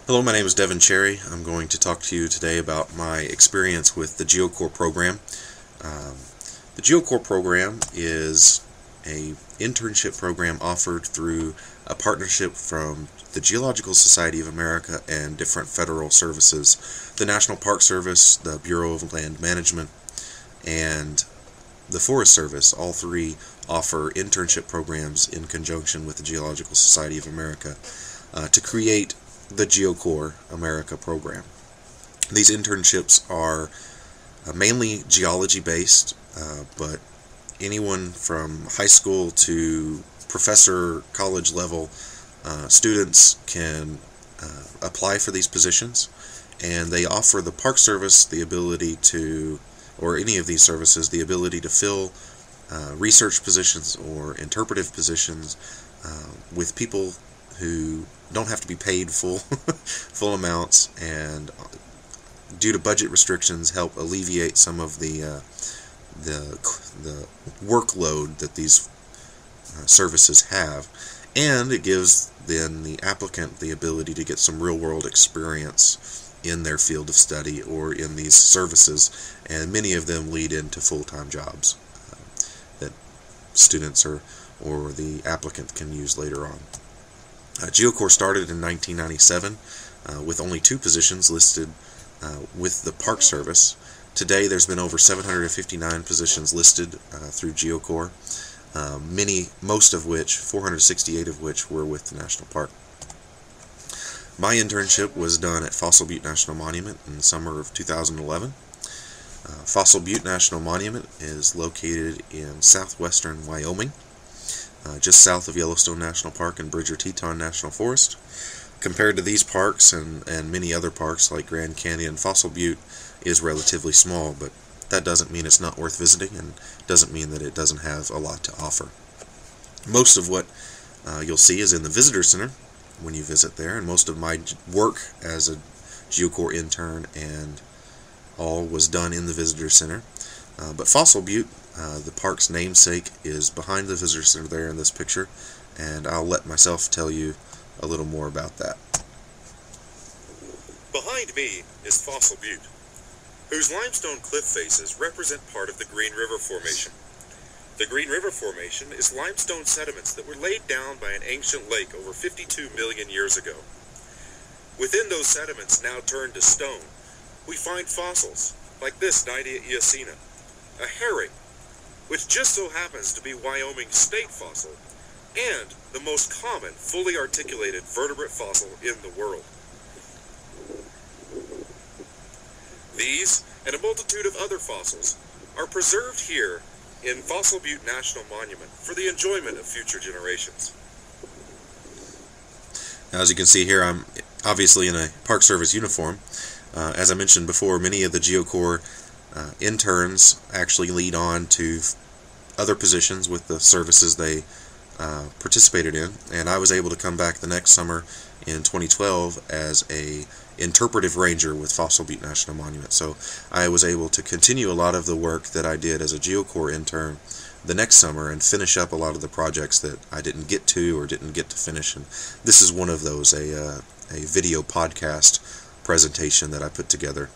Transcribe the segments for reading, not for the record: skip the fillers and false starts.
Hello, my name is Devin Cherry. I'm going to talk to you today about my experience with the Geocorps program. Um, the Geocorps program is a internship program offered through a partnership from the Geological Society of America and different federal services, the National Park Service, the Bureau of Land Management, and the Forest Service. All three offer internship programs in conjunction with the Geological Society of America to create the Geocorps America program. These internships are mainly geology based, but anyone from high school to professor college level students can apply for these positions, and they offer the Park Service the ability to, or any of these services, the ability to fill research positions or interpretive positions with people who don't have to be paid full amounts, and due to budget restrictions help alleviate some of the workload that these services have, and it gives then the applicant the ability to get some real world experience in their field of study or in these services, and many of them lead into full-time jobs that students or the applicant can use later on. Geocorps started in 1997 with only 2 positions listed with the Park Service. Today there's been over 759 positions listed through Geocorps, most of which, 468 of which, were with the National Park. My internship was done at Fossil Butte National Monument in the summer of 2011. Fossil Butte National Monument is located in southwestern Wyoming, just south of Yellowstone National Park and Bridger-Teton National Forest. Compared to these parks and many other parks like Grand Canyon, Fossil Butte is relatively small, but that doesn't mean it's not worth visiting, and doesn't mean that it doesn't have a lot to offer. Most of what you'll see is in the visitor center when you visit there, and most of my work as a Geocorps intern and all was done in the visitor center. But Fossil Butte, the park's namesake, is behind the visitor center there in this picture, and I'll let myself tell you a little more about that. Behind me is Fossil Butte, whose limestone cliff faces represent part of the Green River Formation. The Green River Formation is limestone sediments that were laid down by an ancient lake over 52 million years ago. Within those sediments, now turned to stone, we find fossils like this Nidea eocena, a herring, which just so happens to be Wyoming's state fossil, and the most common fully articulated vertebrate fossil in the world. These, and a multitude of other fossils, are preserved here in Fossil Butte National Monument for the enjoyment of future generations. Now, as you can see here, I'm obviously in a Park Service uniform. As I mentioned before, many of the Geocorps interns actually lead on to other positions with the services they participated in, and I was able to come back the next summer in 2012 as a interpretive ranger with Fossil Butte National Monument. So I was able to continue a lot of the work that I did as a Geocorps intern the next summer and finish up a lot of the projects that I didn't get to or didn't get to finish. And this is one of those, a video podcast presentation that I put together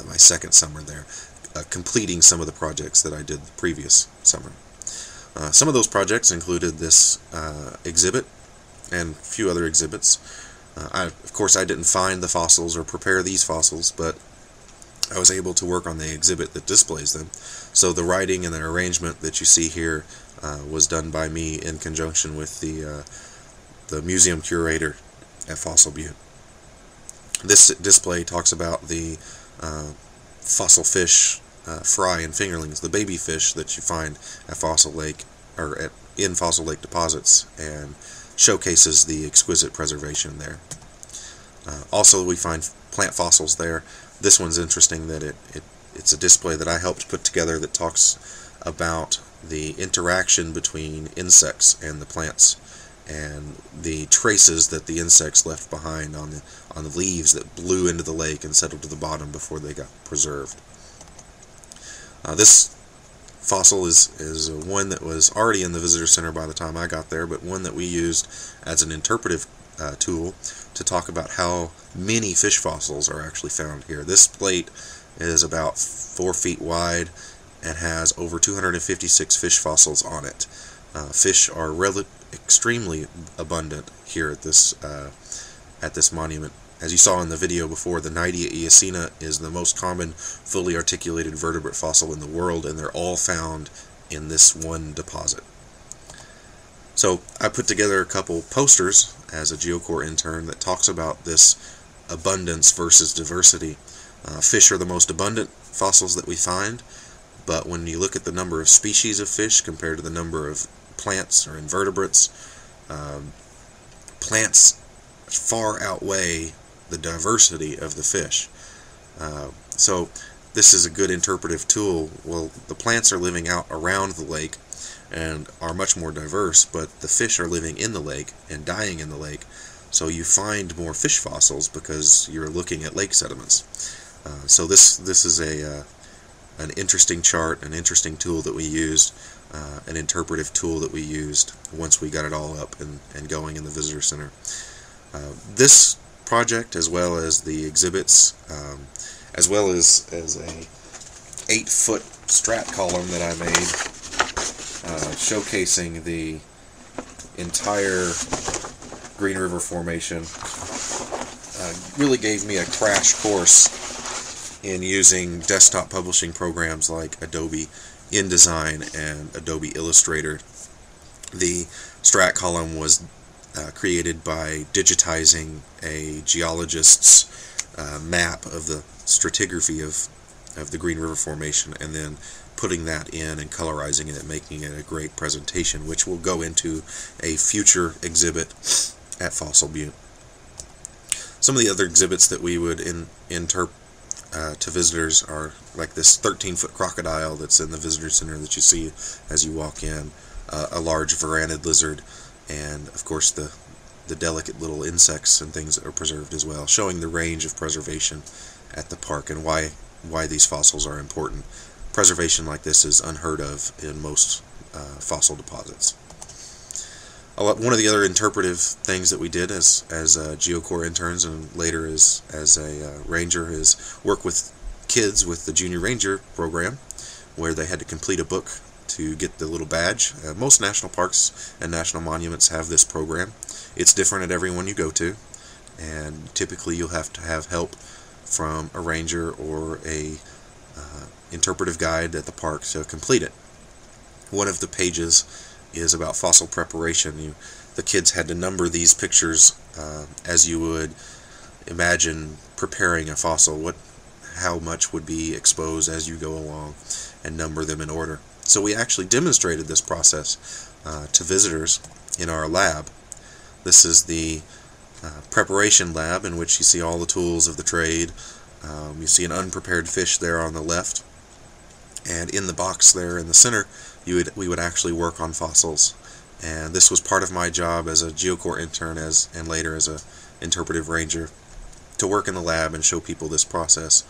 my second summer there, completing some of the projects that I did the previous summer. Some of those projects included this exhibit and a few other exhibits. Of course, I didn't find the fossils or prepare these fossils, but I was able to work on the exhibit that displays them. So the writing and the arrangement that you see here was done by me in conjunction with the museum curator at Fossil Butte. This display talks about the fossil fish fry and fingerlings, the baby fish that you find at Fossil Lake, or in Fossil Lake deposits, and showcases the exquisite preservation there. Also, we find plant fossils there. This one's interesting that it's a display that I helped put together that talks about the interaction between insects and the plants, and the traces that the insects left behind on the leaves that blew into the lake and settled to the bottom before they got preserved. This fossil is one that was already in the visitor center by the time I got there, but one that we used as an interpretive tool to talk about how many fish fossils are actually found here. This plate is about 4 feet wide and has over 256 fish fossils on it. Fish are extremely abundant here at this monument. As you saw in the video before, the Nidea eocena is the most common fully articulated vertebrate fossil in the world, and they're all found in this one deposit. So I put together a couple posters as a Geocorps intern that talks about this abundance versus diversity. Fish are the most abundant fossils that we find, but when you look at the number of species of fish compared to the number of plants or invertebrates, plants far outweigh the diversity of the fish. So this is a good interpretive tool. Well, the plants are living out around the lake and are much more diverse, but the fish are living in the lake and dying in the lake, so you find more fish fossils because you're looking at lake sediments. So this is an interesting chart, an interesting tool that we used, an interpretive tool that we used once we got it all up and going in the visitor center. This project, as well as the exhibits, as well as a 8-foot strat column that I made showcasing the entire Green River Formation, really gave me a crash course in using desktop publishing programs like Adobe InDesign and Adobe Illustrator. The strat column was created by digitizing a geologist's map of the stratigraphy of the Green River Formation, and then putting that in and colorizing it and making it a great presentation, which will go into a future exhibit at Fossil Butte. Some of the other exhibits that we would interpret to visitors are like this 13-foot crocodile that's in the visitor center that you see as you walk in, a large varanid lizard, and of course the delicate little insects and things that are preserved as well, showing the range of preservation at the park and why these fossils are important. Preservation like this is unheard of in most fossil deposits. One of the other interpretive things that we did as Geocorps interns and later as a ranger is work with kids with the Junior Ranger program, where they had to complete a book to get the little badge. Most national parks and national monuments have this program. It's different at every one you go to, and typically you'll have to have help from a ranger or a interpretive guide at the park to complete it. One of the pages is about fossil preparation. The kids had to number these pictures as you would imagine preparing a fossil. How much would be exposed as you go along, and number them in order. So we actually demonstrated this process to visitors in our lab. This is the preparation lab, in which you see all the tools of the trade. You see an unprepared fish there on the left, and in the box there in the center we would actually work on fossils. And this was part of my job as a Geocorps intern and later as a interpretive ranger, to work in the lab and show people this process.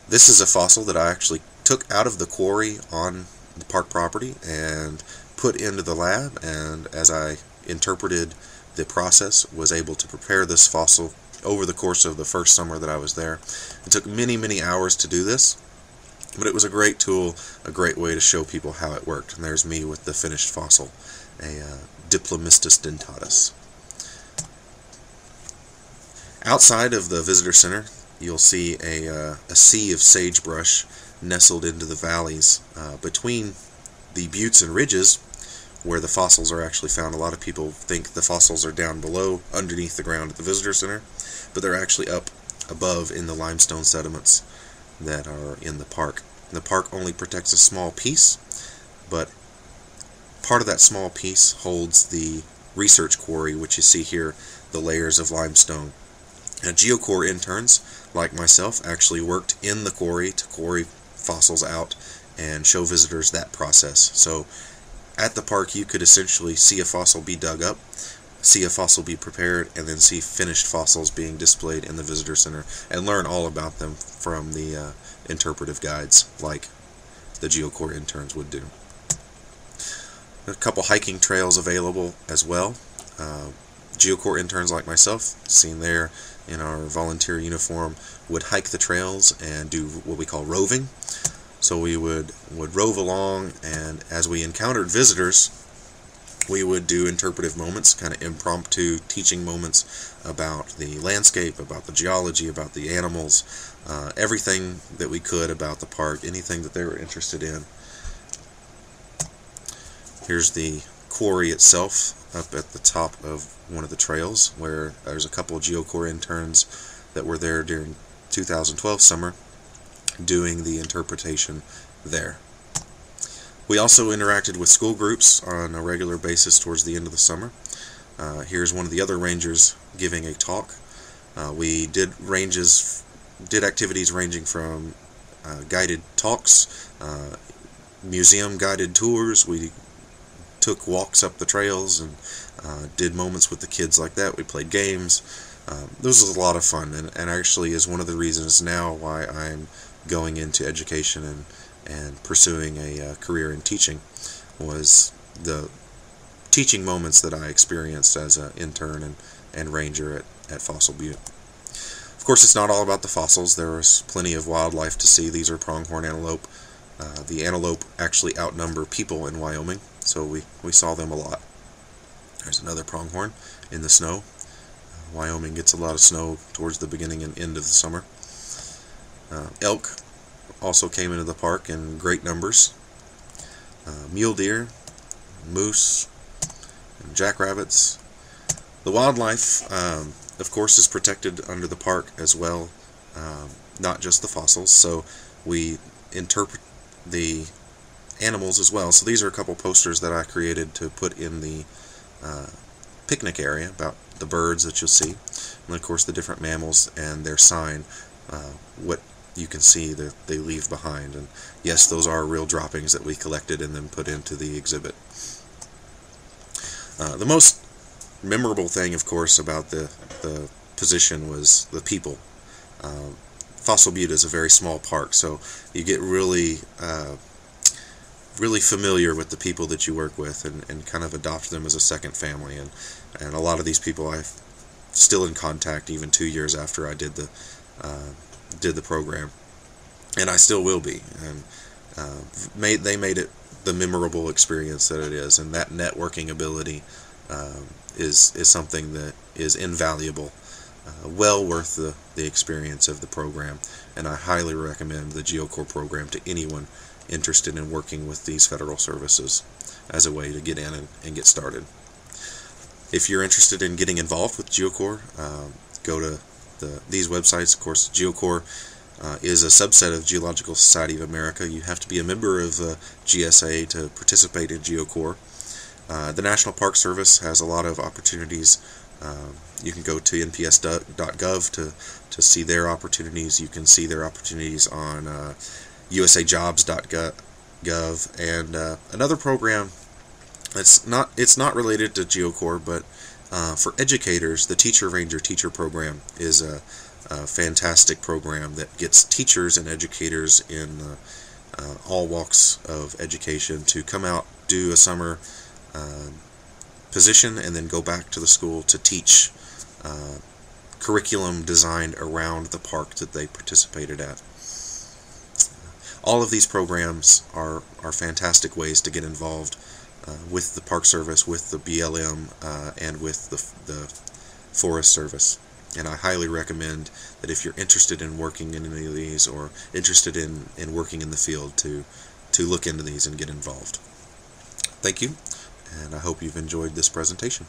This is a fossil that I actually took out of the quarry on the park property and put into the lab, and as I interpreted the process, was able to prepare this fossil over the course of the first summer that I was there. It took many hours to do this, but it was a great tool, a great way to show people how it worked. And there's me with the finished fossil, a Diplomistus dentatus. Outside of the visitor center, you'll see a sea of sagebrush nestled into the valleys between the buttes and ridges where the fossils are actually found. A lot of people think the fossils are down below, underneath the ground at the visitor center, but they're actually up above in the limestone sediments that are in the park. And the park only protects a small piece, but part of that small piece holds the research quarry, which you see here, the layers of limestone. And Geocorps interns, like myself, actually worked in the quarry to quarry fossils out and show visitors that process. So at the park you could essentially see a fossil be dug up, see a fossil be prepared, and then see finished fossils being displayed in the visitor center, and learn all about them from the interpretive guides like the Geocorps interns would do. A couple hiking trails available as well. Geocorps interns like myself, seen there in our volunteer uniform, would hike the trails and do what we call roving. So we would rove along, and as we encountered visitors, we would do interpretive moments, kind of impromptu teaching moments about the landscape, about the geology, about the animals, everything that we could about the park, anything that they were interested in. Here's the quarry itself up at the top of one of the trails, where there's a couple of Geocorps interns that were there during 2012 summer doing the interpretation there. We also interacted with school groups on a regular basis towards the end of the summer. Here's one of the other rangers giving a talk. We did activities ranging from guided talks, museum guided tours. We took walks up the trails and did moments with the kids like that. We played games. This was a lot of fun, and actually is one of the reasons now why I'm going into education and pursuing a career in teaching, was the teaching moments that I experienced as an intern and ranger at Fossil Butte. Of course, it's not all about the fossils. There was plenty of wildlife to see. These are pronghorn antelope. The antelope actually outnumber people in Wyoming, so we saw them a lot. There's another pronghorn in the snow. Wyoming gets a lot of snow towards the beginning and end of the summer. Elk also came into the park in great numbers. Mule deer, moose, and jackrabbits. The wildlife, of course, is protected under the park as well, not just the fossils, so we interpret the animals as well. So these are a couple posters that I created to put in the picnic area about the birds that you'll see, and of course the different mammals and their sign, what you can see that they leave behind. And yes, those are real droppings that we collected and then put into the exhibit. The most memorable thing, of course, about the position was the people. Fossil Butte is a very small park, so you get really familiar with the people that you work with, and kind of adopt them as a second family. And a lot of these people I'm still in contact even 2 years after I did the program, and I still will be. And they made it the memorable experience that it is, and that networking ability is something that is invaluable, well worth the experience of the program. And I highly recommend the Geocorps program to anyone interested in working with these federal services as a way to get in and get started. If you're interested in getting involved with Geocorps, go to these websites. Of course, Geocorps is a subset of Geological Society of America. You have to be a member of GSA to participate in Geocorps. The National Park Service has a lot of opportunities. You can go to nps.gov to see their opportunities. You can see their opportunities on usajobs.gov, and another program it's not related to Geocorps, but for educators, the Teacher Ranger Teacher Program is a fantastic program that gets teachers and educators in all walks of education to come out, do a summer position, and then go back to the school to teach curriculum designed around the park that they participated at. All of these programs are fantastic ways to get involved with the Park Service, with the BLM, and with the Forest Service. And I highly recommend that if you're interested in working in any of these, or interested in working in the field, to look into these and get involved. Thank you, and I hope you've enjoyed this presentation.